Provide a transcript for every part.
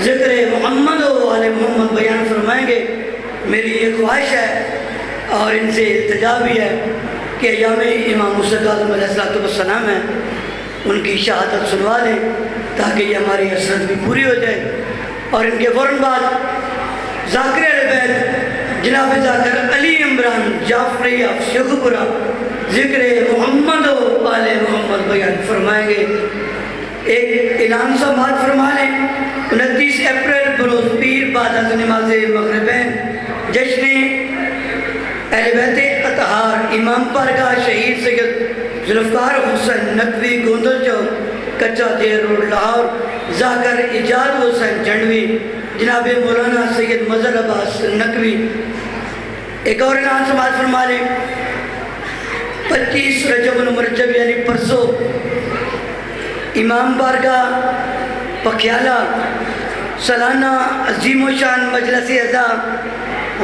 ذکر محمد و آل محمد بیان فرمائیں گے۔ میری یہ خواہش ہے اور ان سے التجا بھی ہے کہ ایام امام موسیٰ کاظم علیہ السلام ہیں، ان کی شہادت سنوا لیں تاکہ یہ ہماری حسرت بھی پوری ہو جائے۔ اور ان کے فوراً بعد ذاکر اہل بیت جناب ذاکر علی عمران جعفری آف شیخو پورہ ذکر محمد و آل محمد بیان فرمائیں گے۔ ایک اعلان سماعت فرما لیں۔ 29 اپریل بروز پیر بعد از نماز مغربین جشن اہل بیت اطہار امام بارگاہ شہید سید ذوالفقار حسین نقوی گوندل چوک کچا دیر روڈ لاہور ذاکر ایجاد حسین جھنڈوی جناب مولانا سید مظہر عباس نقوی۔ ایک اور اعلان سماعت فرما لیں۔ 25 رجب المرجب یعنی پرسوں امام بارگاہ پکھیالہ سالانہ عظیم و شان مجلس اعزا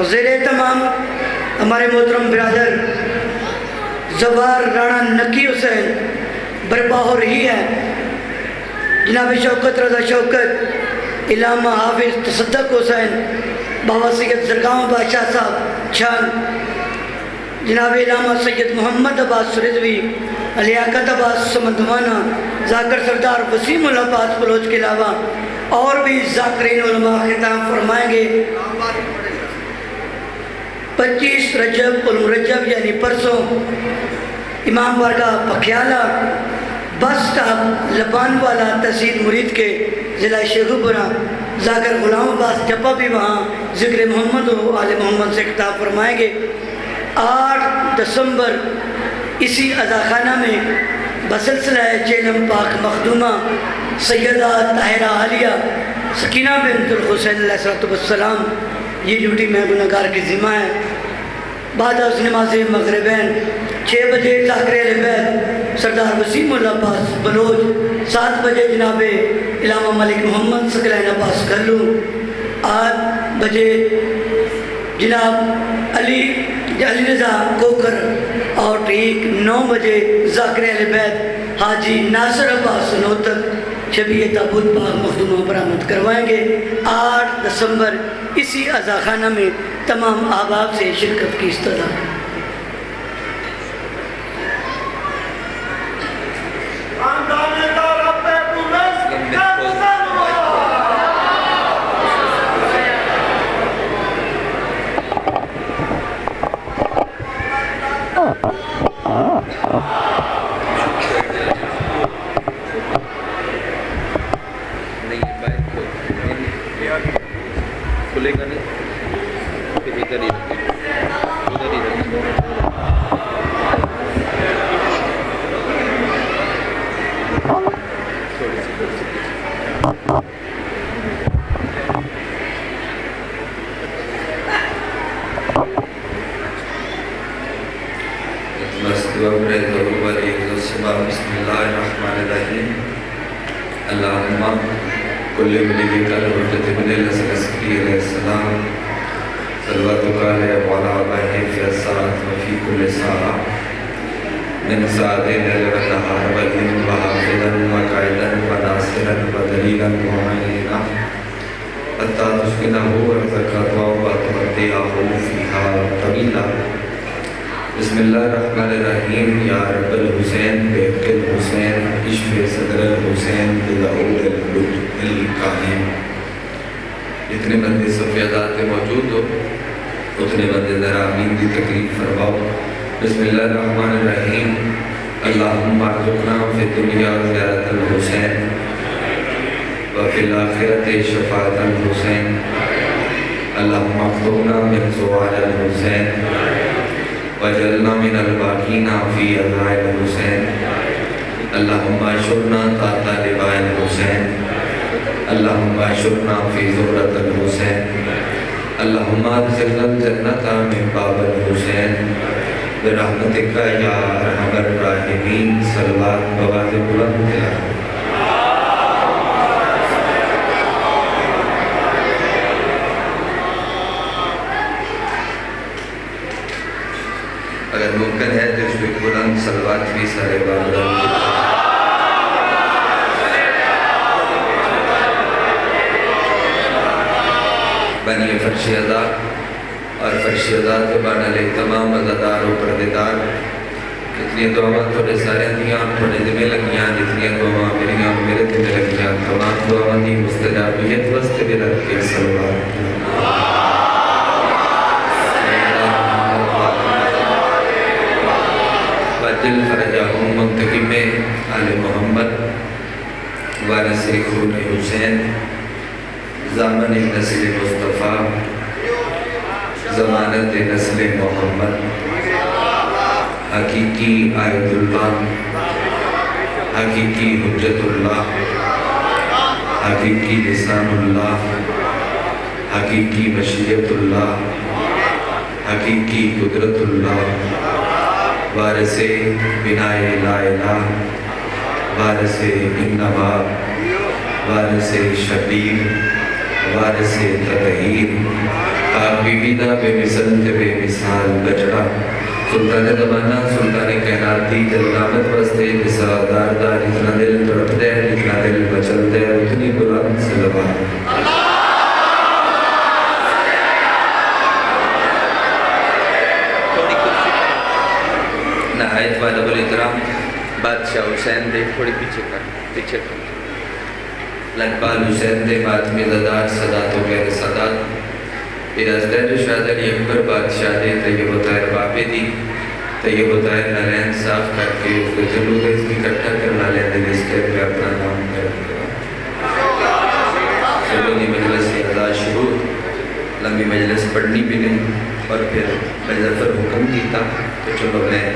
زیر تمام ہمارے محترم برادر زوار رانا نقی حسین برپا ہو رہی ہے۔ جناب شوکت رضا شوکت علامہ حافظ تصدق حسین بابا سید زرگاؤں بادشاہ صاحب چھان جناب علامہ سید محمد عباس رضوی لیاقت عباس سمندوانہ ذاکر سردار وسیم العباس بلوچ کے علاوہ اور بھی ذاکرین علماء خطاب فرمائیں گے۔ 25 رجب المرجب یعنی پرسوں امام بارگاہ پکھیالہ بس سٹاپ لبان والا تحصیل مرید کے ضلع شیخو پورہ ذاکر غلام عباس جپا بھی وہاں ذکر محمد و آل محمد سے خطاب فرمائیں گے۔ 8 دسمبر اسی عزاخانہ میں بسلسلہ چیلم پاک مخدومہ سیدہ طاہرہ عالیہ سکینہ بنت الحسین علیہ السلام یہ ڈیوٹی میں گناہگار کی ذمہ ہے۔ بعد از نماز مغربین 6 بجے ذاکر اہل بیت سردار وسیم العباس بلوچ، 7 بجے جناب علامہ ملک محمد ثقلین عباس گھلو، 8 بجے جناب علی رضا کوکر اور ٹھیک 9 بجے ذاکر اہل بیت حاجی ناصر عباس نوتک شبیہ تابوت پاک مخدومہ برآمد کروائیں گے۔ 8 دسمبر اسی عزاخانہ میں تمام احباب سے شرکت کی استدعا۔ کھلے گا نہیں پھر ادھر ہی رکھیں، ادھر ہی رکھیں۔ بسم اللہ الرحمن الرحیم اللہم کل ملیگی کل حجت ابن الاسکری علیہ السلام صلواتک علیہ وعلا آبائہ فی الساعت وفی کل ساعہ من ساعدین للنہار والدین وحافظا وقائدا وناصرا ودلیلا ومعینا حتی تسکنہو ورزقاتوا وتمتعہو فیہا طویلا۔ بسم اللہ الرحمن الرحیم یا رب الحسین بیت الحسین عشف صدر الحسین بلعود البلد القائم۔ جتنے بندے صفیدات پہ موجود ہو اتنے بندے ذرا آمین دی تکلیف فرماؤ۔ بسم اللہ الرحمن الرحیم اللہم ارزقنا فی الدنیا زیارت الحسین وفی الآخرت شفاعت الحسین اللہم اکتبنا من زوال الحسین وجلنا من الباقین فی اذاء الحسین اللہم اشرنا تحت لواء الحسین اللہم اشرنا فی زمرۃ الحسین اللہم ادخلنا الجنۃ من باب الحسین برحمتک یا ارحم الراحمین۔ صلوات بواز بلند ہے۔ اگر ممکن ہے تو اس پہ بلند صلوات بھی سارے بار بلند بنی فرش ادا اور فرش ادا کے بان علیہ تمام عزادار و پردیدار جتنی دعاواں تھوڑے سارے دیاں تھوڑے دمیں لگیاں جتنی دعاواں میرے دمیں لگیاں تمام دعاواں دی مستجابیت وسط بھی رکھ کے صلوات وجل فرجاہم منتقم آل محمد وارث خون حسین زامن نسل مصطفیٰ ضمانت نسل محمد حقیقی آیت اللہ حقیقی حجت اللہ حقیقی لسان اللہ حقیقی مشیت اللہ حقیقی قدرت اللہ وارث بناء لا الہ وارث انبا وارث شبیر وارث تطہیر آپ بیویدہ بے مثل بے مثال بچڑا سلطان زمانہ سلطان کائنات دی جلالت واسطے بسادار دار اتنا دل تڑپ دے اتنا دل بچل دے اتنی بلند صلوات نہایت واجب الاحترام بادشاہ حسین دے تھوڑی پیچھے کر لجپال حسین دے ماتمی زدار صداتوں کے صدات ارازدہ شاہد علی اکبر بادشاہ دے طیب و طاہر باپے دی طیب و طاہر نالین صاف کر کے اس کو جلو دے اس کی کٹھا کر نالین دے اس کے پہ اپنا نام کر دیا سلونی مجلس اعزاز شروع لمبی مجلس پڑھنی بھی نہیں اور پھر مظفر حکم کیتا تو چلو میں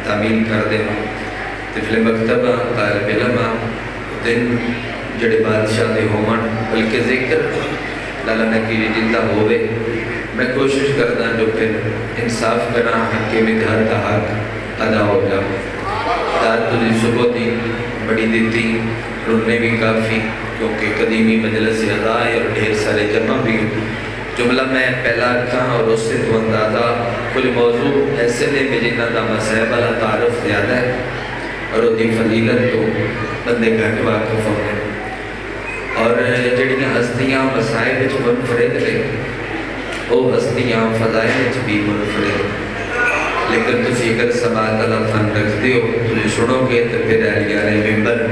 تعمیل کر دے طفل مکتبہ طالب علم دن جڑے بادشاہ دے ہومن بلکہ ذکر لالا نکیری جندہ ہوئے میں کوشش کرنا جو پھر انصاف کرنا حق کے مدھار کا حق ادا ہو جا دار تجھے صبح دی بڑی دیتی رننے بھی کافی کیونکہ قدیمی مجلس ادا ہے اور ڈھیر سارے جمع بھی جملہ میں پہلا کھا اور اس سے تو اندازہ کل موضوع ایسے لے میں جنہ دا مسائب اللہ تعارف زیادہ ہے اور دی فضیلت تو بندے گھٹ واقف ہونے اور جڑیاں ہستیاں مسائب وچ منفرد لے وہ ہستیاں فضائل وچ بھی منفرد لیکن تسی اگر سماعت اللہ فن رکھ دیو تجھے سنو گے تو پھر اہلیان ممبر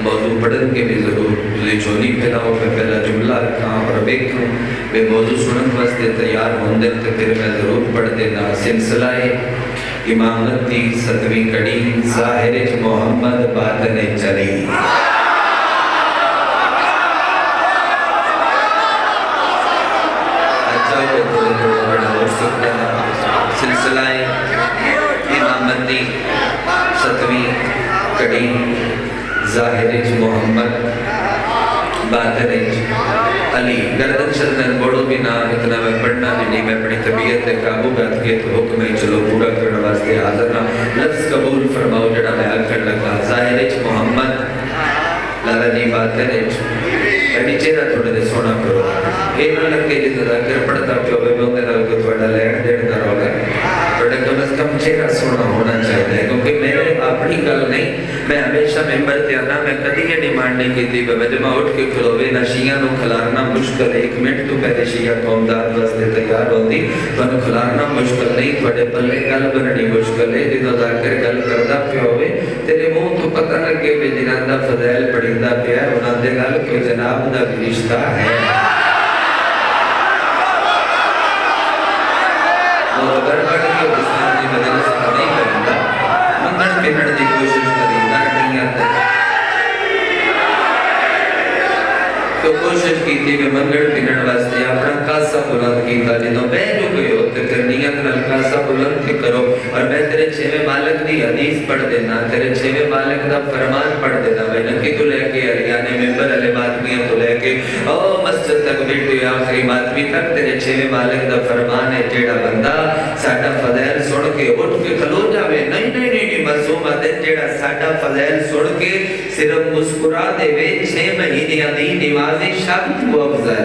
موضوع پڑھن کے بھی ضرور تجھے چونی پھیلاؤ میں پہلا جملہ رکھاں اور بیکھوں بے موضوع سنن واسطے تیار ہوندے تو پھر میں ضرور پڑھ دینا سلسلہ امامت دی 7ویں کڑی ظاہر محمد باطن چلی سلسلہ امامت دی 7ویں کڑی ظاہر محمد باطن علی گردن شدن بڑو بھی نام اتنا میں پڑھنا بھی نہیں میں اپنی طبیعت تے قابو گات کے تو حکم ہے چلو پورا کرنا واسطے حاضر نہ لفظ قبول فرماؤ جڑا میں آکر لگا ظاہر محمد لالا جی باطن ایڈی چہرہ تھوڑے دے سونا کرو یہ نہ لگے جس ذاکر پڑھتا پیو بے بندے نہ کو تھوڑا لین دین دا رولا بڑا کم از کم چہرہ سونا ہونا چاہیے کیونکہ میرے اپنی گل نہیں میں ہمیشہ ممبر تے آنا میں کدی یہ ڈیمانڈ نہیں کی تھی میں جب اٹھ کے کھلوے نہ شیعہ نو کھلارنا مشکل 1 منٹ تو پہلے شیعہ قومدار واسطے تیار ہوندی تو کھلارنا مشکل نہیں تھوڑے پلے گل بننی مشکل ہے جدوں ذاکر گل کردا پیا ہوئے تیرے منہ تو پتہ لگے وے جنہاں دا فضائل پڑھیندا پیا انہاں دے گل کوئی جناب دا رشتہ ہے اور اگر پڑھ کے اسلام دی مدرسہ نہیں کرتا منگل پھرن دی کوشش کریندا نہیں آتا تو کوشش کی تھی کہ منگل پھرن واسطے اپنا کاسا بلند کیتا جدوں بہ جو گئے ہو تے پھر نیت نال کاسا بلند کے کرو اور میں تیرے 6ویں مالک دی حدیث پڑھ دینا تیرے 6ویں مالک دا فرمان پڑھ دینا میں نکی تو لے کے اریان ممبر علی ماتمیاں تو لے کے او مسجد تک بیٹھو آخری ماتمی تک تیرے 6ویں مالک دا فرمان ہے جیڑا بندہ ساڈا فضائل سن کے اٹھ کے کھلو جاوے نہیں معصوم ہے جیڑا ساڈا فضائل سن کے صرف مسکرا دے وے 6 مہینے دی نماز شب تو افضل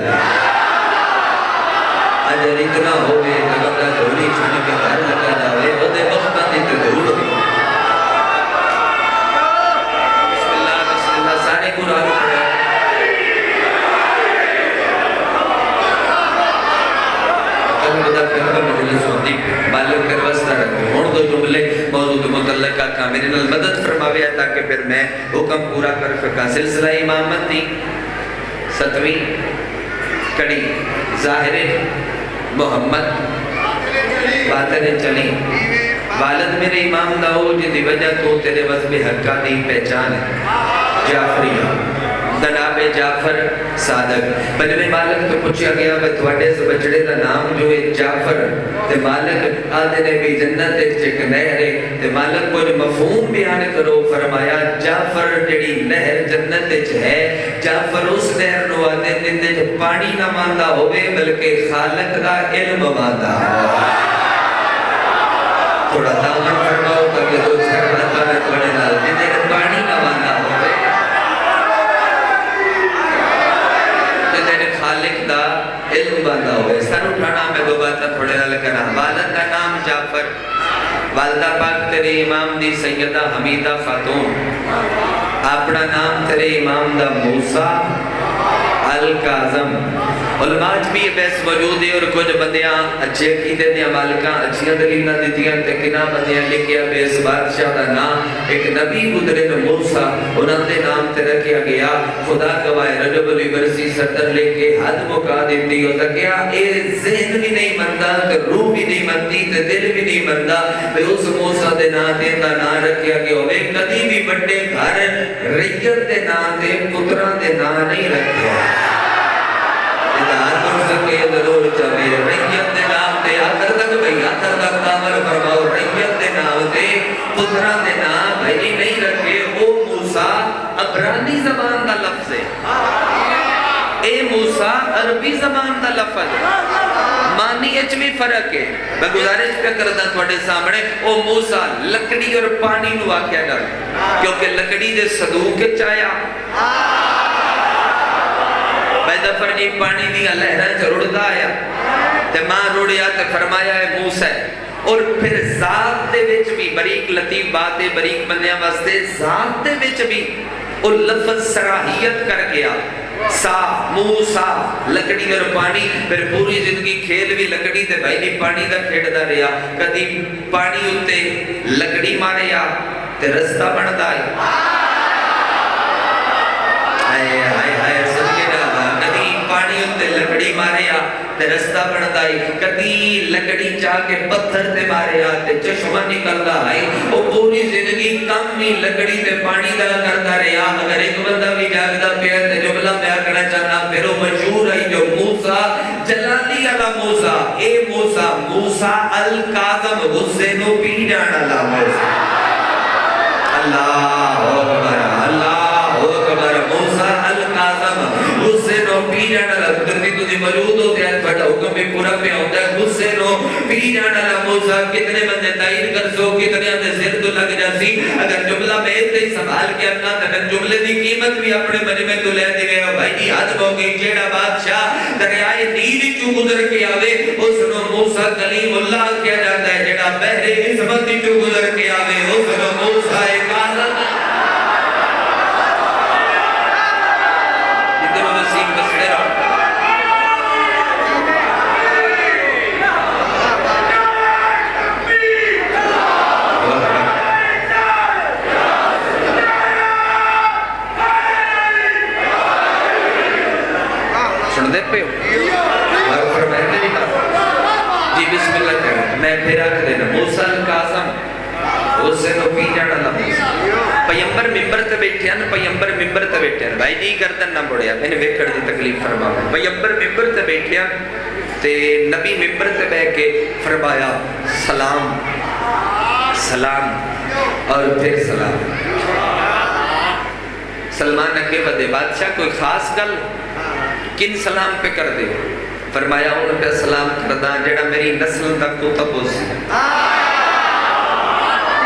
اجر اتنا ہوئے لگتا دھولی چھن کے گھر لگا جاوے وہ دے وقتاں دی ضرور ہوئی بسم اللہ سارے قرآن پڑھے مجلس ہوتی معلوم کر واسطہ رکھو ہوں دو جملے موضوع کے متعلق کا میرے نال مدد فرماوے تاکہ پھر میں حکم پورا کر سکا سلسلہ امامت دی 7ویں کڑی ظاہر محمد باطن چلی والد میرے امام داؤ جن دی وجہ تو تیرے وزب حقہ دی پہچان ہے جعفریہ جناب جعفر صادق بنوے مالک تو پوچھا گیا کہ تواڈے اس بچڑے دا نام جو ہے جعفر تے مالک آدھے نے بھی جنت ایک نہر ہے تے مالک کو جو مفہوم بیان کرو فرمایا جعفر جڑی نہر جنت وچ ہے جعفر اس نہر نو آدھے جندے جو پانی نہ ماندا ہوئے بلکہ خالق دا علم ماندا ہو تھوڑا دامن فرماؤ تاکہ دو چھڑ بتا میں تھوڑے نال جندے جو پانی نہ ماندا ہوئے خالق دا علم باندھا ہوئے سر اٹھانا میں دو باتاں تھوڑے نہ لکھنا والد کا نام جعفر والدہ پاک تیرے امام دی سیدہ حمیدہ خاتون اپنا نام تیرے امام دا موسیٰ القاظم علماء بھی بحث موجود ہے اور کچھ بندیاں اچھے عقیدے دیا مالکاں اچھیاں دلیلہ دیتیاں تکنا بندیاں لکھیا بے اس بادشاہ دا نام ایک نبی گزرے نو موسیٰ انہوں نے نام تے رکھیا گیا خدا گواہ رجب یونیورسٹی صدر لے کے حد مکا دیتی ہو تکیا اے ذہن بھی نہیں مندہ تے روح بھی نہیں مندی تے دل بھی نہیں مندہ بے اس موسیٰ دے نام تے دا نام رکھیا گیا ہوئے کدی بھی بڑے گھر ریت دے نام تے پتران دے نام نہیں رکھیا ادھار پر سکے ضرور چاہے ریت دے نام تے آخر تک بھئی آخر تک کامل فرماؤ ریت دے نام تے پتران دے نام بھئی نہیں رکھے وہ موسیٰ عبرانی زبان دا لفظ ہے اے موسیٰ عربی زبان دا لفظ ہے معنی اچھ بھی فرق ہے میں گزارش پہ کردہ تھوڑے سامنے او موسیٰ لکڑی اور پانی نو آکھیا ڈر کیونکہ لکڑی دے صدوق چایا میں دفر جی پانی دیا لہرہ چڑھتا آیا تے ماں روڑیا تے فرمایا ہے موسیٰ اور پھر ذات دے وچ بھی بریک لطیف باتیں بریک بندیاں واسطے ذات دے وچ بھی اور لفظ صراحیت کر گیا سا موسیٰ لکڑی اور پانی پھر پوری زندگی کھیل بھی لکڑی تے بھائی نہیں پانی دا کھیڑ دا رہا کدی پانی ہوتے لکڑی مارے یا تے رستہ بڑھتا ہے آئے آئے آئے سب کے ڈالا کدی پانی ہوتے لکڑی مارے یا تے رستہ بڑھتا ہے کدی لکڑی چاہ کے پتھر تے مارے یا تے چشمہ نکلتا ہے وہ پوری زندگی کم ہی لکڑی تے پانی دا کرتا رہا اگر ایک بندہ بھی جاگدہ پیا تے جملہ میں آکڑا چاہنا پھر وہ مشہور ہے جو موسیٰ جلالی علی موسیٰ اے موسیٰ موسیٰ القاظم حسین و پیڑان علی موسیٰ اللہ اکبر موسیٰ القاظم حسین و پیڑان علی قدرتی تو دی موجود ہوتے ہیں بڑا حکم بھی پورا پہ ہوتا ہے حسین و پیڑان علی موسیٰ کتنے بندے تائید کر سو کتنے آدھے زر تو لگ جاسی اگر جملہ میں ایک ہی سنبھال کے اپنا تکن جملے دی قیمت بھی اپنے منی میں تو لے دی گئے بھائی جی حد ہو گئی جیڑا بادشاہ دریائے نیلی چو گزر کے آوے اس نو موسیٰ کلیم اللہ کیا جاتا ہے جیڑا بحر عظمت چو گزر کے آوے اس نو موسیٰ کاظم جتنے وسیم بسڑے رہا سن دے پہ ہو اور فرمائے میری بات جی بسم اللہ کریں میں پھر آکھ دینا موسیٰ القاظم حسین و پیڑان علی موسیٰ پیمبر ممبر تے بیٹھے ہیں پیمبر ممبر تے بیٹھے ہیں بھائی جی گردن نہ بڑھیا میں نے ویکھڑ دی تکلیف فرماؤں پیمبر ممبر تے بیٹھے ہیں تے نبی ممبر تے بیٹھ کے فرمایا سلام سلام اور پھر سلام سلمان اگے بدے بادشاہ کوئی خاص گل کن سلام پہ کر دے فرمایا انہوں پہ سلام کردہ جڑا میری نسل تک تو تب ہو سی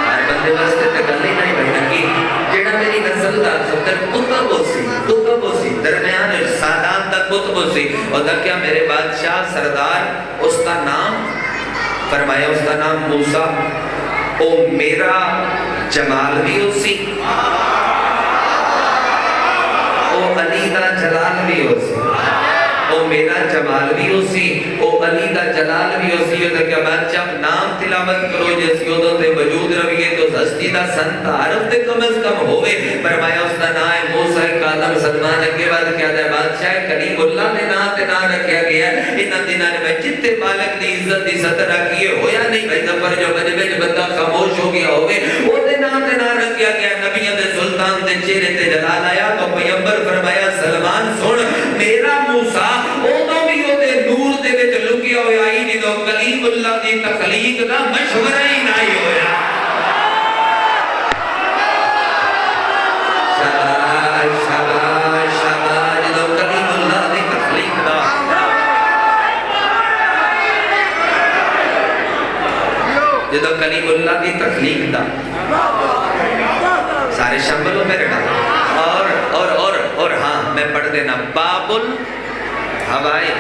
ہر بندے واسطے تے گل ہی نہیں بہنا کی جڑا میری نسل تک تو تب ہو سی درمیان سادان تک تو تب ہو سی اور تک کیا میرے بادشاہ سردار اس کا نام فرمایا اس کا نام موسیٰ او میرا جمال بھی ہو سی او علی دا جلال بھی ہو سی او میرا جمال بھی اسی او علی دا جلال بھی اسی او کہ بادشاہ نام تلاوت کرو جیسی او تے وجود رویے تو ہستی دا سن تعارف تے کم از کم ہوئے فرمایا اس دا نام موسیٰ کاظم سلمان کے بعد کیا ہے بادشاہ کریم اللہ نے نام تے نام رکھیا گیا ہے ان دنوں میں جتنے بالک دی عزت دی سطح رکھیے ہویا نہیں بھائی ظفر جو مجمع بندہ خاموش ہو گیا ہوئے وہ دے نام تے نام رکھیا گیا نبیوں دے سلطان دے چہرے تے جلال آیا تو پیغمبر فرمایا سلمان سن میرا موسیٰ اوہ بھی او دے نور دے وچ لکیا ہویا ہی نہیں تو کلیم اللہ دی تخلیق دا مشورہ ہی نہیں ہویا شاباش شاباش شاباش جدو کلیم اللہ دی تخلیق دا جدو کلیم اللہ دی تخلیق دا سارے شامل ہو میرے ڈال اور ہاں میں پڑھ دینا بابل ہوائے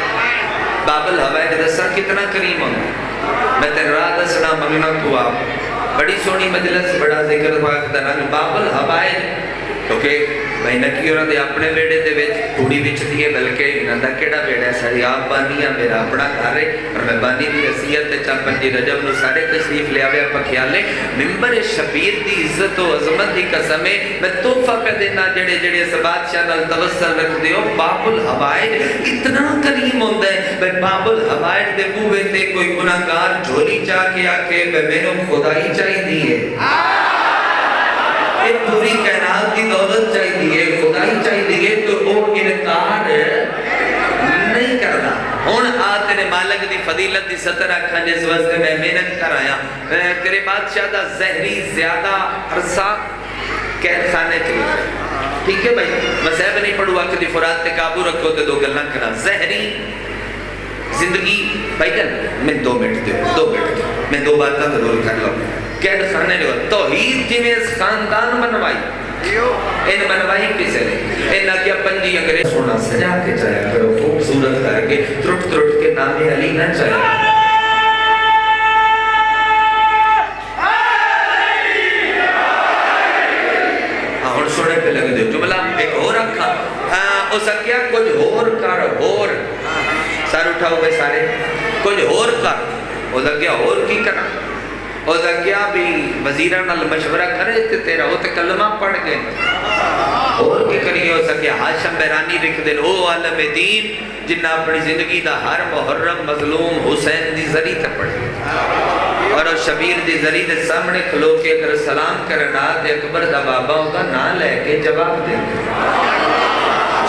بابل ہوائے دسا کتنا کریم ہونا میں تیرے راہ دسنا منگنا تو آپ بڑی سونی مجلس بڑا ذکر پاک دا رنگ بابل ہوائے کیونکہ بھائی نکی اور دے اپنے بیڑے دے وچ تھوڑی وچ دیئے بلکہ انہاں دا کیڑا بیڑا ہے ساری آپ بانی ہے میرا اپنا گھر ہے اور میں بانی دی حیثیت تے چند پنجی رجب نو سارے تشریف لے آوے آپ خیال لے ممبر شبیر دی عزت و عظمت دی قسم ہے میں تحفہ پہ دینا جڑے جڑے اس بادشاہ نال توسل رکھ دیو باب الحوائج اتنا کریم ہوندا ہے بھائی باب الحوائج دے بوئے تے کوئی گناہگار جھولی چاہ کے آکے میں میرے خدائی چاہی دی ہے ایک پوری کائنات کی دولت چاہی دیئے خدائی چاہی دیئے تو وہ انکار نہیں کرنا ہون آتے نے مالک دی فضیلت دی سطر رکھا جس وقت میں محنت کر آیا کرے بادشاہ دا زہری زیادہ عرصہ قید خانے چلی ٹھیک ہے بھائی میں صاحب نہیں پڑھوں وقت دی فرات تے قابو رکھو تے دو گلنا کرنا زہری زندگی بھائی کر میں 2 منٹ دو میں 2 باتاں ضرور کر لوں قید خانے لے توحید جی میں اس خاندان بنوائی ان بنوائی کسے لے ان کیا پنجی انگریز سونا سجا کے چاہیا کرو خوبصورت کر کے ترٹ کے نام علی نہ چاہیا ہاں سونے پہ لگ دے جملہ ایک اور رکھا اس کیا کچھ اور کر اور سار اٹھاؤ بے سارے کچھ اور کر اس کیا اور کی کرنا اس کیا بھی وزیران مشورہ کرے تے تیرا وہ تے کلمہ پڑھ گئے اور کی کریے ہو سکیا حاشم بیرانی رکھ دے او عالم دین جنہ اپنی زندگی دا ہر محرم مظلوم حسین دی ذری تے پڑھے اور شبیر دی ذری دے سامنے کھلو کے اگر سلام کرنا دے اکبر دا بابا ہوگا نہ لے کے جواب دے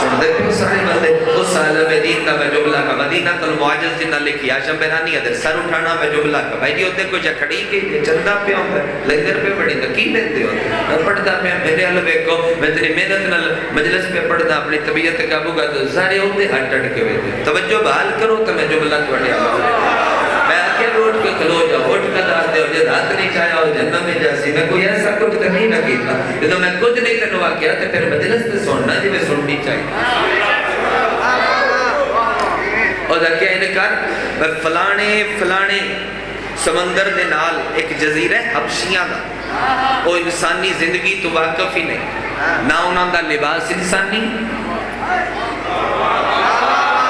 سن دے پہ سارے بندے اس عالم دین کا میں جملہ کا مدینہ المعجز جنہ لکھی آشم بیرانی ہے سر اٹھانا میں جملہ کا بھائی جی ہوتے کوئی جکھڑی کے چندہ پہ ہوں لنگر پہ بڑی نکی لیندے ہوتے میں پڑھتا پہ میرے علوے کو میں تیری محنت نہ مجلس پہ پڑھتا اپنی طبیعت قابو کا تو سارے ہوتے ہٹ ٹٹ کے ہوتے توجہ بحال کرو تو میں جملہ توڑی آواز میں آکے روٹ کے کھلو جا ہوٹ کا دار دے اور جب رات نہیں چاہیا ہو جنم میں جاسی میں کوئی ایسا کچھ نہیں نہ کیتا تو میں کچھ نہیں کرنوا کیا تو پھر مجلس پہ سننا جی میں سننی چاہیے اور کیا انکار فلانے سمندر دے نال ایک جزیرہ حبشیاں دا وہ انسانی زندگی تو واقف ہی نہیں نہ انہوں دا لباس انسانی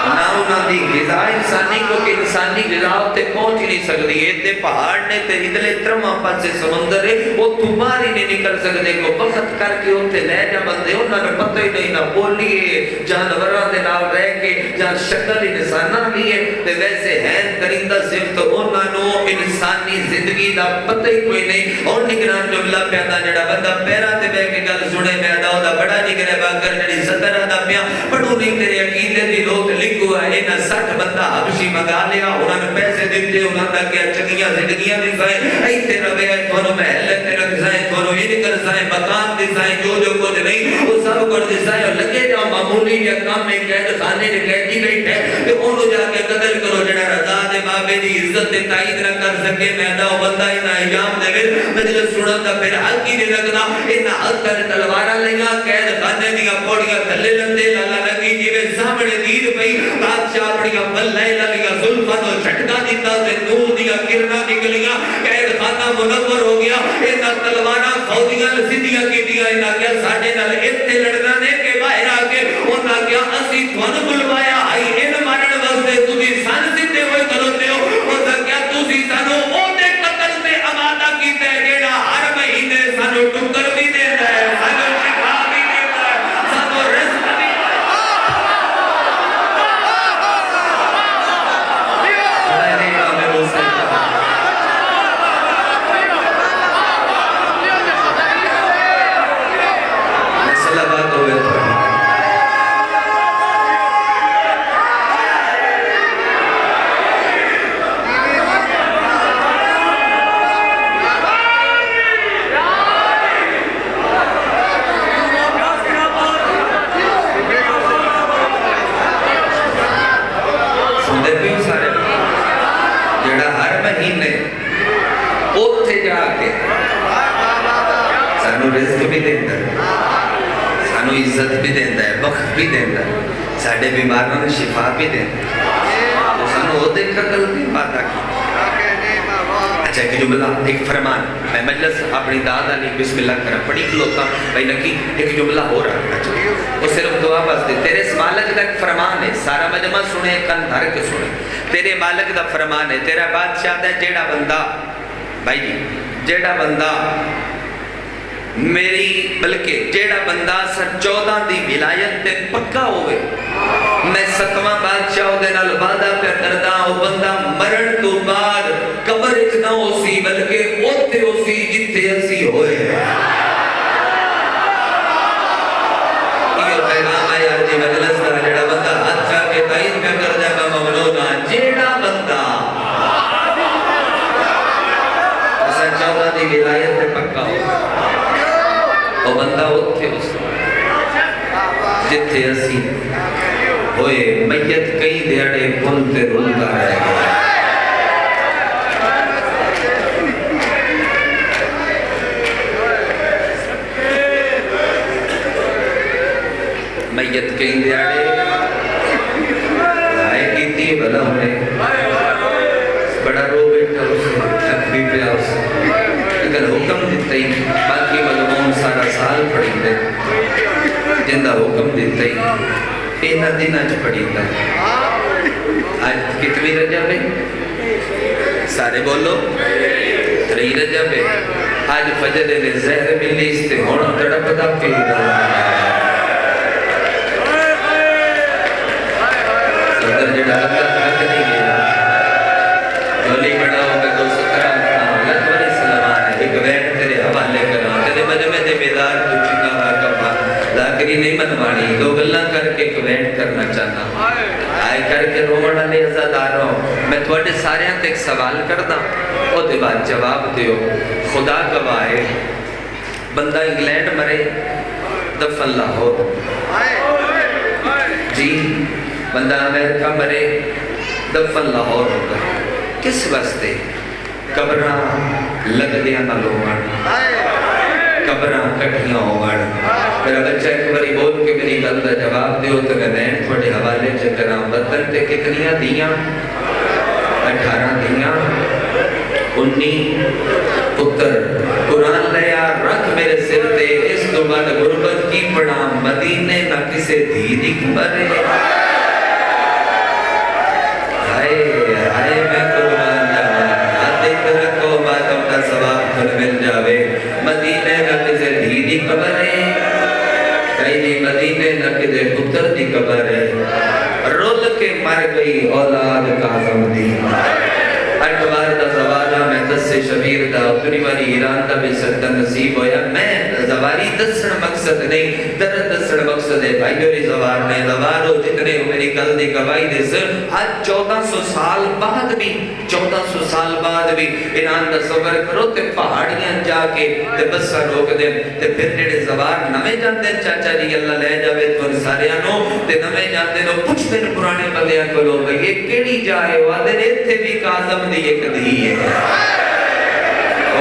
نہ انہوں دی غذا انسانی کیونکہ انسانی غذا ہوتے پہنچ نہیں سکتی اتنے پہاڑ نے تے ادلے ترما پاس سے سمندر ہے وہ تمہاری نہیں نکل سکتے کو وقت کر کے ہوتے لے جا بندے انہوں نے پتہ ہی نہیں نہ بولیے جانوران دے نال رہ کے جہاں شکل انسانہ بھی ہے تے ویسے ہیں درندہ صرف تو انہوں انسانی زندگی دا پتہ ہی کوئی نہیں اور نگران جملہ پیدا جڑا بندہ پیرا تے بے کے گل سنے میں ادا دا بڑا نگرے باکر جڑی سترہ دا پیا پڑھو نہیں تیرے عقیدے دی لوگ لکھو ہے انہا 60 بندہ حبشی مگا لیا انہوں نے پیسے دیتے انہوں نے کیا چنگیاں زندگیاں دکھائیں ایتے روے ہیں تھونوں محلت رکھ جائیں تھونوں یہ نکل جائیں مکان دکھائیں جو کچھ نہیں وہ سب کچھ دکھائیں اور لگے جاؤ معمولی یا کام میں قید خانے نے قیدی بیٹھے تے انہوں جا کے قتل کرو جڑا رضا دے بابے دی عزت دے تائید نہ کر سکے میدہ و بندہ انہا ایام دے گر مجلس سنن دا پھر حق ہی نہیں لگنا انہا حق کر تلوارا لگا قید خانے دیا پوڑیا تھلے لندے لالا لگی جیوے سامنے دید پئی بادشاہ اپنیا بلے لگیا ظلفان و چھٹکا دیتا سے نور دیا کرنا نکلیا قید خانہ منور ہو گیا انہا تلوارا فوجیاں لسیدیاں کی دیا انہا کیا ساڑھے نال اتنے لڑنا نے کے باہر آکے انہا کیا اسی تھوان بلوایا آئی ان مارن واسطے تُجھی سان سیدھے ہوئے کروتے ہو انہا کیا تُجھی سانو او دے قتل سے امادہ کی تے جیڑا ہر مہینے سانو ٹکر بھی دیتا ہے سانو شفا بھی دیتا ہے سانو رزق بھی صلوات ہوئے رزق بھی دیتا ہے سانو عزت بھی دیتا ہے وقت بھی دیتا ہے ساڑھے بیماروں نے شفا بھی دیتا ہے تو سانو وہ دیکھ کر قلب بھی پاتا کی اچھا ایک جملہ ایک فرمان میں مجلس اپنی داد علی بسم اللہ کرم پڑھی کھلوتا بھائی نکی ایک جملہ ہو رہا ہے وہ صرف دعا بس دے تیرے اس مالک دا ایک فرمان ہے سارا مجمع سنے کن دھر کے سنے تیرے مالک دا فرمان ہے تیرا بادشاہ دا جیڑا بندہ بھائی جی جیڑا بندہ میری بلکہ جیڑا بندہ سر 14 دی ولایت تے پکا ہوئے میں 7واں بادشاہ دے نال وعدہ پہ کردا او بندہ مرن تو بعد قبر وچ نہ ہوسی بلکہ اوتھے ہوسی جتھے اسی ہوئے یہ پیغام ہے یار جی مجلس دا جیڑا بندہ ہاتھ چا کے تائید پہ کر جائے گا مولانا جیڑا بندہ اسا 14 دی ولایت تے پکا ہو وہ بندہ اتھے اس جتھے اسی ہوئے میت کئی دیڑے بھولتے رولتا رہے گا میت کئی دیڑے آئے کی تھی بلا انہیں بڑا رو بیٹھا اسے تک بھی پیا اسے اگر حکم دیتا ہی باقی ملمون سارا سال پڑھی دے جندہ حکم دیتا ہی اینا دن آج پڑھی دا آج کتنی رجب ہے سارے بولو 3 رجب ہے آج فجر نے زہر ملی اس تے ہونا تڑپ دا پی دا صدر جڑا لگا تک نہیں گیا جولی بڑا ہو گئے 217 گوینٹ تیرے حوالے کرنا تیرے مجمع دے بیدار کچھ نہ واقعہ لاکری نہیں منوانی دو گلہ کر کے گوینٹ کرنا چاہنا آئے کر کے رومن علی عزاداروں میں تھوڑے سارے ہاں ایک سوال کردہ او دے بعد جواب دیو خدا گواہے بندہ انگلینڈ مرے دفن لاہور جی بندہ امریکہ مرے دفن لاہور ہوگا کس واسطے قبران لگ دیا نہ لوگان قبران کٹھیاں ہوگان میرا بچہ ایک باری بول کے میری گل دا جواب دیو تو میں تھوڑے حوالے چکرام وطن تے کتنیاں دیاں 18 دیاں 19 پتر قرآن لیا رکھ میرے سر تے اس تو بعد غربت کی پڑا مدینے نہ کسے دھی دکھ مرے آئے میں قربان رکھو باتوں کا ثواب پھر مل جاوے مدینے نہ کسے دھی دی قبر ہے کئی دی مدینے نہ کسے پتر دی قبر ہے رول کے مر گئی اولاد کاظم دی اٹوار دا زوالہ میں 10 شبیر دا اپنی واری ایران دا بھی صدقہ نصیب ہویا میں زواری دسن مقصد نہیں درد دسن مقصد ہے بھائی میری زوار نے زوارو جتنے ہو میری گل دی گواہی دے سر آج 1400 سال بعد بھی 1400 سال بعد بھی ایران دا سفر کرو تے پہاڑیاں جا کے تے بسا روک دے تے پھر جڑے زوار نمیں جاندے چاچا جی اللہ لے جاوے تو سارے آنو تے نمیں جاندے نو پوچھ دے پرانے بندیاں کو لو بھئی یہ کیڑی جائے وعدے نے بھی کاظم دی ایک دی ہے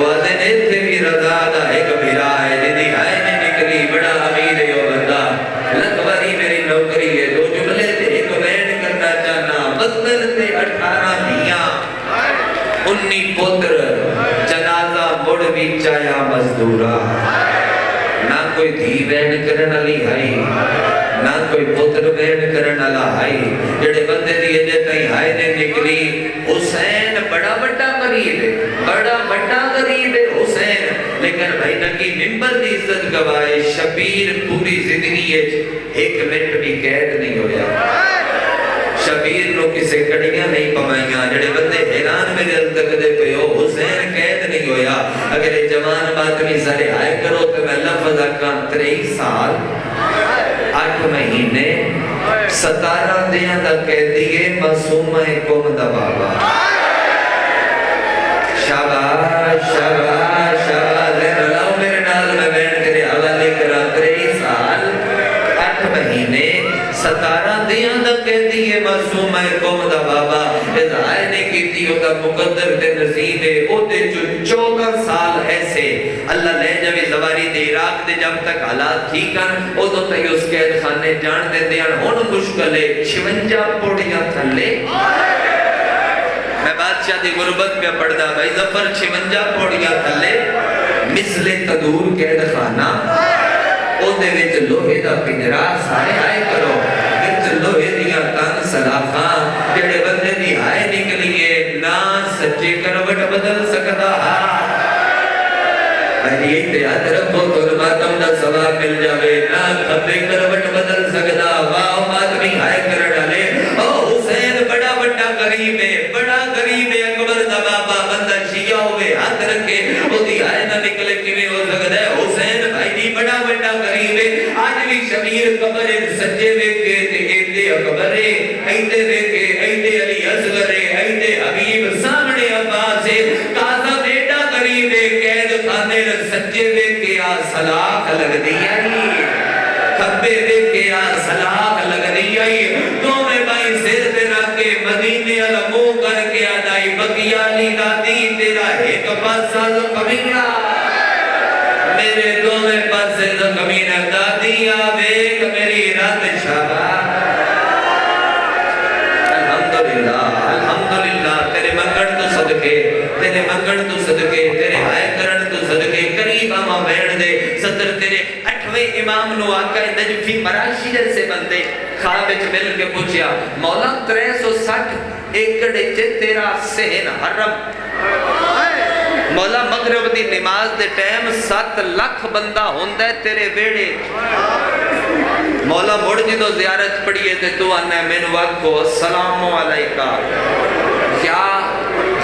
وعدے نے بھی رضا دا ایک بھیرا ہے جدی آئے نے نکلی بڑا امیر ہے وہ بندہ لکواری میری نوکری ہے دو جملے تے ایک وینڈ کرنا چاہنا بدل تے 18 دیاں 19 پتر جنازہ مڑ بھی چایا مزدورا نہ کوئی دھی وینڈ کرن علی ہائی نہ کوئی پتر وینڈ کرن علا ہائی جڑے بندے دیئے جے کہیں ہائے نے نکلی حسین بڑا بڑا قریب ہے بڑا بڑا قریب ہے حسین لیکن بھائی نکی ممبر دی عزت گوائے شبیر پوری زندگی ہے ایک منٹ بھی قید نہیں ہویا شبیر نو کسے کڑیاں نہیں پمائیاں جڑے بندے حیران میں دل تک دے پہ ہو حسین قید نہیں ہویا اگر یہ جوان بات میں سارے آئے کرو تو میں لفظ اکان 23 سال 8 مہینے 17 دیاں دا قیدیے معصومہ قوم دا بابا شاباش شاباش شاباش لاؤ میرے نال میں بیٹھ کرے حوالے کرا 23 سال 8 مہینے 17 دیاں دا قیدیے معصومہ قوم دا بابا اس آئے نے کیتی ہوتا مقدر تے نصیب ہے او دے جو 14 سال ایسے اللہ لے جوی زواری دے عراق دے جب تک حالات ٹھیک ہیں او تو تے اس قید خانے جان دے دیاں ہون مشکل ہے 56 پوڑیاں تھلے میں بادشاہ دی غربت پہ پڑھ دا بھائی ظفر 56 پوڑیاں تھلے مثل تدور قید خانہ او دے وچ لوہے دا پنجرا سارے آئے کرو وچ لوہے دیاں تن سلاخاں جڑے بندے دی آئے نکلیے نہ سچے کروٹ بدل سکتا یہی تے یاد رکھو تو ماتم دا ثواب مل جاوے نہ کھبے کروٹ بدل سکتا واہ ماتمی آئے کر ڈالے او حسین بڑا بڑا قریب ہے بڑا قریب ہے اکبر دا بابا بندہ شیعہ ہوئے ہاتھ رکھے او دی آئے نہ نکلے کیویں ہو سکتا ہے حسین بھائی دی بڑا بڑا قریب ہے آج بھی شبیر قبر سجے ویکھے تے ایندے اکبر ایندے ویکھے ایندے علی اصغر ایندے حبیب سامنے عباس قاضم ایڈا قریب ہے قید خانے سجے ویکھے آ سلاخ لگ دی آئی کھبے ویکھے آ سلاخ لگ دی آئی تو میں بھائی سر پہ رکھ کے مدینے علمو کر کے آدائی بقیالی دادی تیرا ایک پاسا زخمینہ میرے دو میں پاس زخمینہ دادی آویک میری رات شابہ الحمدللہ تیرے منگڑ تو صدقے تیرے منگڑ تو صدقے تیرے آئے کرن تو صدقے قریب آمہ بیڑ دے صدر تیرے 8ویں امام نو آقا نجفی مراشی جیسے بندے خوابچ مل کے پوچھیا مولا 360 ایکڑ چے تیرا سہن حرم مولا مغرب دی نماز دے ٹائم 7 لاکھ بندہ ہوندہ ہے تیرے ویڑے مولا مڑ جی تو زیارت پڑھئے تے تو آنا میں وقت السلام علیکہ کیا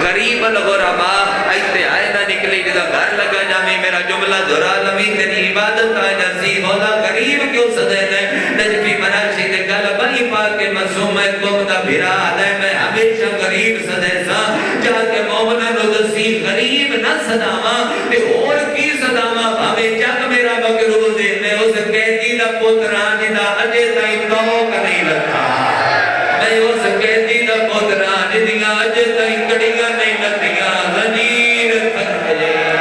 غریب الغربا ایتے آئے نہ نکلی جدا گھر لگا جامی میرا جملہ دھرا لمی تیری عبادت آئے نسی مولا غریب کیوں صدین ہے نجفی مناشی دے گل بنی پاک کے مسوم ہے قوم دا بھرا آدھے میں ہمیشہ غریب صدے سا جا کے مومنہ نو دسی غریب نہ صداما تے اور کی صداما بھاوے جگ میرا مقروض ہے میں اس قیدی دا پتران جدا اجے تائیں توق نہیں لکھا میں اس قیدی دا پتران جدیاں اجے تائیں کڑیاں نہیں لکھیاں غنیر تھک جائے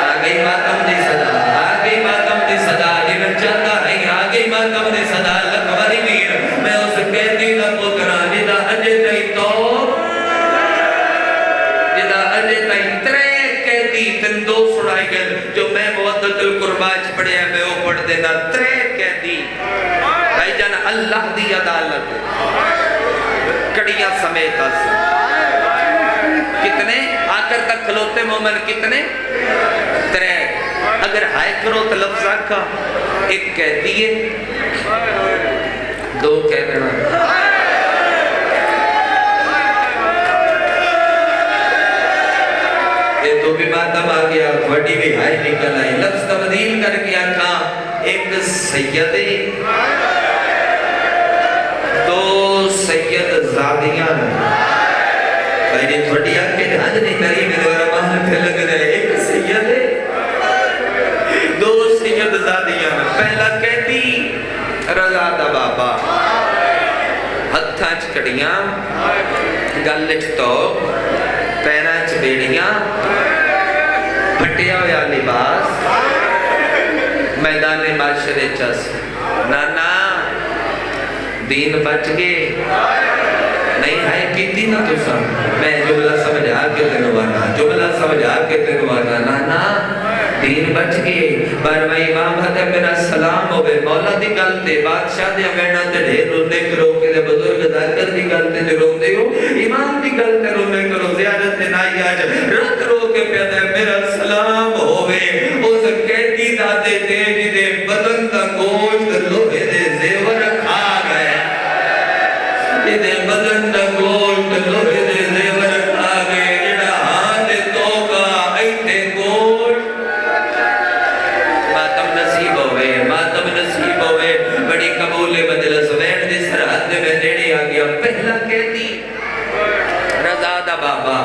آگئی ماتم دی صدا آگئی ماتم دی صدا جن چاہتا ہے آگئی ماتم دی صدا لکھواری میر میں اس قیدی دا پتران جدا اجے تائیں توق جدا اجے تائیں ترے قیدی تن دو سڑائی گل جو میں موضت القرباج پڑھے ہیں میں وہ پڑھ دینا ترے قیدی بھائی جان اللہ دی عدالت کڑیاں سمیت کتنے آخر تک کھلوتے مومن کتنے ترے اگر ہائے کرو تو لفظ آکھا ایک قیدی ہے دو کہہ دینا جدو بھی ماتم آ گیا وڈی بھی ہائی نکل آئی لفظ تبدیل کر کے آکھا ایک سید دو سید زادیاں بھائی نے تھوڑی آنکھیں دھاند نہیں کری میرے ورمان پہ لگ رہے ایک سید دو سید زادیاں پہلا کہتی رضا دا بابا ہتھاں چکڑیاں گلچ تو پیراں چ بیڑیاں پھٹیا ہویا لباس میدان معاشرے چس نانا دین بچ گئے نہیں ہے کیتی نہ تو سا میں جملہ سمجھا کے تنوانا جملہ سمجھا کے تنوانا نانا دین بچ گئے پر میں امام حضر میرا سلام ہوئے مولا دی گلتے بادشاہ دیا بینا تے ڈھیر رونے کرو کہ دے بزرگ داکر دی گلتے جو روندے ہو امام دی گلتے رونے کرو زیادت نائی آج رکھ رو کے پیدا میرا سلام ہوئے اس قیدی داتے تیج دے بدن دا گوشت لوہے دے زیور کھا گئے دے بدن دا گوشت لوہے دے زیور کھا گئے جڑا ہاتھ توکا ایتے گوشت ماتم نصیب ہوئے بڑی قبول مجلس وین دی سرحد میں نیڑے آ گیا پہلا کہتی رضا دا بابا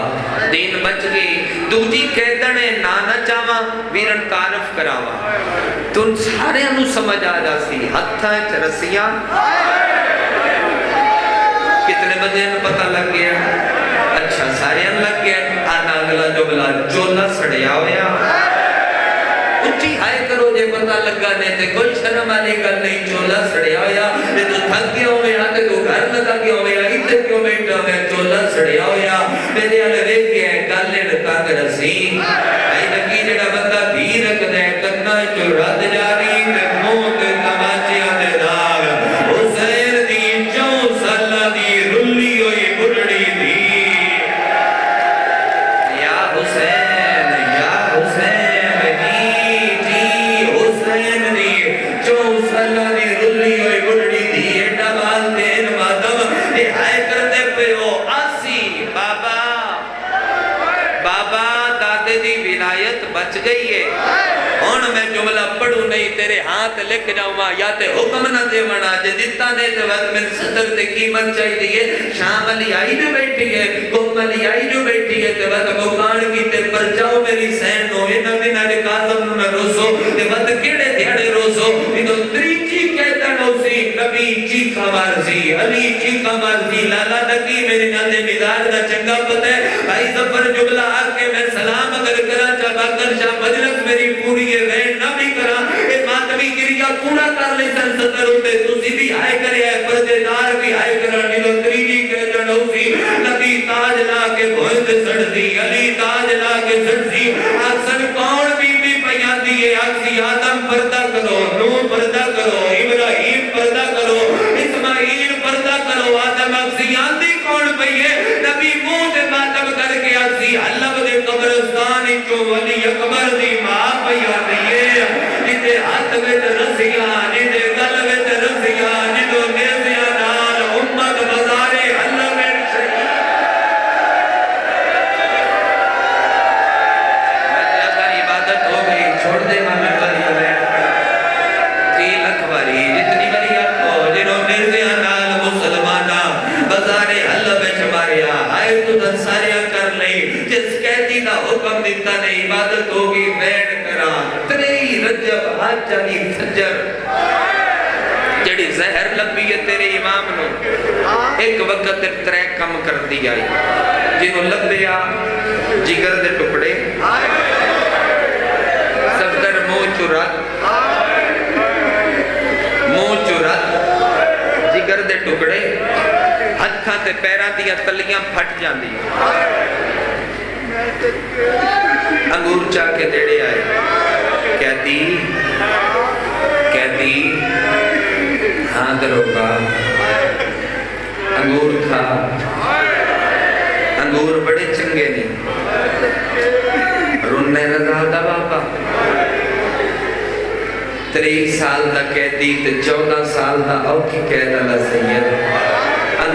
دین بچ گئی دوجی کہتنے نانا چاہاں ویرن تعارف کراوا تن سارے انو سمجھ آ جا سی ہتھاں چرسیاں کتنے بجے انو پتہ لگ گیا اچھا سارے ان لگ گیا آنا اگلا جملہ چولا سڑیا ہویا اچھی ہائے کرو جے پتہ لگا دے تے کوئی شرم آنے کا نہیں چولا سڑیا ہویا تے تو تھک گیا ہوئے آتے تو گھر لگا گیا ہوئے ایتے کیوں بیٹھا ہوئے چولا سڑیا ہویا میرے آلے دیکھ گیا ہے گالے رکھا کر رسیم آئی نکی جڑا بندہ بھی رکھ دے کرنا جو رد جاری تے موت تماچیاں دے داغ حسین دی چون سالہ دی رلی ہوئی بڑڑی دی یا حسین بچ گئی ہے ہون میں جملہ پڑھوں نہیں تیرے ہاتھ لکھ جاؤں یا تے حکم نہ دے منا جے دیتا نے تے وقت میں صدر تے قیمت چاہی دیئے شام علی آئی جو بیٹھی ہے قوم علی آئی جو بیٹھی ہے تے وقت مقان کی تے پر جاؤ میری سین ہو انہ دن آلے قاسم نہ روسو تے وقت کیڑے دیڑے روسو انہوں تریجی کہتا نوسی نبی چیخا مارزی علی چیخا مارزی لالا نکی میری ناندے مزار دا چنگا پتہ ہے بھائی زفر جملہ آکے میں سلام اگر کرا چاہا کر شاہ مجلس میری پوری ہے وین نہ بھی کرا اے ماتمی گریا پورا کر لے سن ستر ہوتے تو سی بھی آئے کرے آئے پردے دار بھی آئے کرا نیلو تریجی کے جنہو سی نبی تاج لا کے بھوئند سڑ دی علی تاج لا کے سڑ دی آسن کون بھی پیان دیئے آکسی آدم پردہ کرو نو پردہ کرو ابراہیم پردہ کرو اسماعیل پردہ کرو آدم آکسی آندی کون پہیے نبی منہ دے ماتم کر کے آکسی حلب دے قبرستانی چو ولی اکبر دی ماں پہیان دیئے جتے ہاتھ ویت رسیاں جتے گل ویت رسیاں جتو نیزیاں نال امت بزارے حلب شہید چھوڑ دے ہمیں بری بیٹھ پڑا 3 لکھ بری جتنی بری آپ کو جنہوں نیزیاں نال مسلمانہ بزارے حلب چماریا آئے تو دنساریاں کر لئی جس کہتی دا حکم دیتا نے عبادت ہوگی بیٹھ کرا 3 رجب حج علی فجر جڑی زہر لبی ہے تیرے امام نو ایک وقت 3 کم کر دی آئی جنہوں لبیا جگر دے ٹکڑے صفدر منہ چورت جگر دے ٹکڑے ہتھاں تے پیراں دیا تلیاں پھٹ جان دی انگور چاہ کے دیڑے آئے کہتی ہاں دروگا انگور تھا انگور بڑے چنگے نہیں رننے رضا دا بابا 23 سال دا قیدی تے 14 سال دا اوکھی قید اللہ سید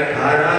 18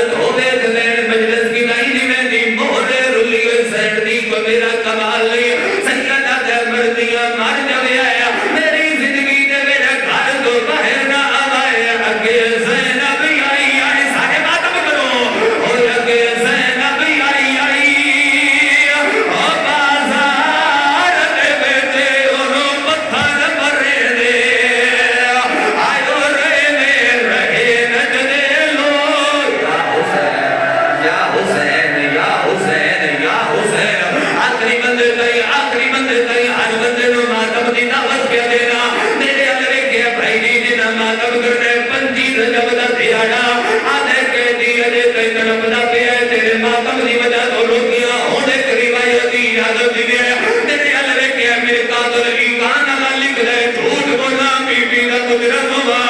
زیارت ہوے دلین مجلس کی لائی دی میں دی مہرے رلی سیٹ دی کو میرا کمال نہیں سیدہ دے مردیاں مار جوے آیا میری زندگی دے میرے گھر تو باہر نہ آوائے اگے زینب آئی آئی سارے باتم کرو اور اگے زینب آئی آئی اور بازار دے بیٹے انہوں پتھر مرے دے آئیو رہے میں رہے نجدے لو یا حسین یا حسین یا حسین آخری بندے تئی ہر بندے نو ماتم دی دعوت کیا دینا میرے علوے کے بھائی جینا ماتم کرنے پنجی رجب دا دیانا آدھے کے دی اجے کئی طرف دا پیا تیرے ماتم دی وجہ تو روکیاں ہونے کریوائی دی یاد دی دے میرے علوے کے میرے قاتل ایمان اللہ لکھ دے جھوٹ بولا بی بی دا تجرب ہوا